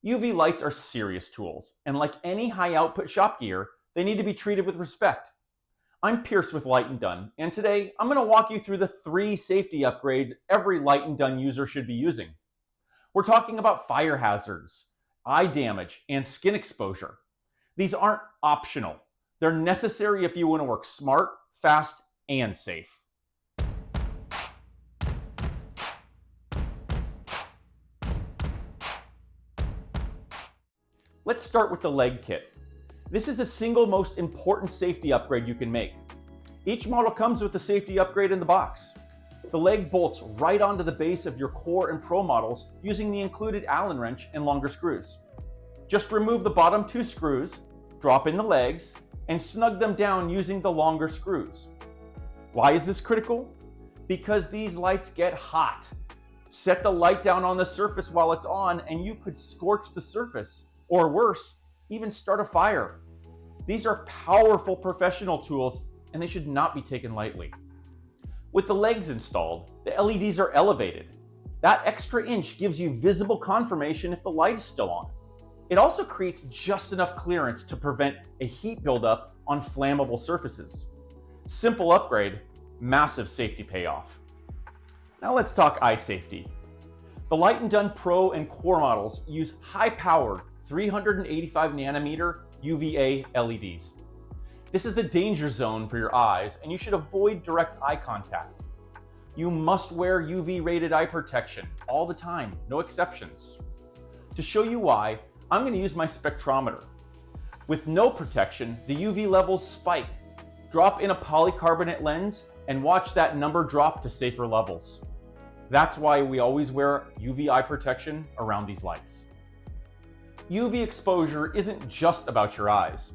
UV lights are serious tools, and like any high output shop gear, they need to be treated with respect. I'm Pierce with Light & Done, and today I'm going to walk you through the 3 safety upgrades every Light & Done user should be using. We're talking about fire hazards, eye damage, and skin exposure. These aren't optional. They're necessary if you want to work smart, fast, and safe. Let's start with the leg kit. This is the single most important safety upgrade you can make. Each model comes with the safety upgrade in the box. The leg bolts right onto the base of your Core and Pro models using the included Allen wrench and longer screws. Just remove the bottom 2 screws, drop in the legs, and snug them down using the longer screws. Why is this critical? Because these lights get hot. Set the light down on the surface while it's on and you could scorch the surface, or worse, even start a fire. These are powerful professional tools and they should not be taken lightly. With the legs installed, the LEDs are elevated. That extra inch gives you visible confirmation if the light is still on. It also creates just enough clearance to prevent a heat buildup on flammable surfaces. Simple upgrade, massive safety payoff. Now let's talk eye safety. The Light & Done Pro and Core models use high-powered 385 nanometer UVA LEDs. This is the danger zone for your eyes, and you should avoid direct eye contact. You must wear UV-rated eye protection all the time, no exceptions. To show you why, I'm going to use my spectrometer. With no protection, the UV levels spike. Drop in a polycarbonate lens and watch that number drop to safer levels. That's why we always wear UV eye protection around these lights. UV exposure isn't just about your eyes.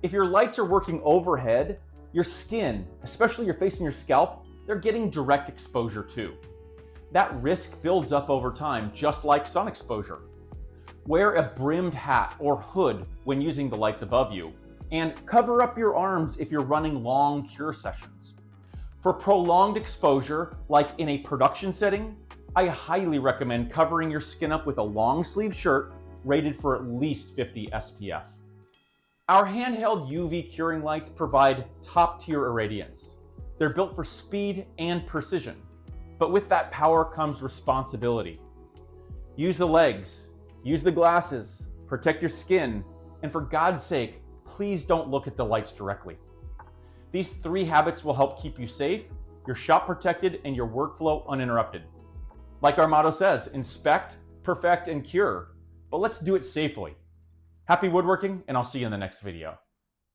If your lights are working overhead, your skin, especially your face and your scalp, they're getting direct exposure too. That risk builds up over time, just like sun exposure. Wear a brimmed hat or hood when using the lights above you, and cover up your arms if you're running long cure sessions. For prolonged exposure, like in a production setting, I highly recommend covering your skin up with a long sleeve shirt rated for at least 50 SPF. Our handheld UV curing lights provide top-tier irradiance. They're built for speed and precision, but with that power comes responsibility. Use the legs, use the glasses, protect your skin, and for God's sake, please don't look at the lights directly. These 3 habits will help keep you safe, your shop protected, and your workflow uninterrupted. Like our motto says, inspect, perfect, and cure, but let's do it safely. Happy woodworking, and I'll see you in the next video.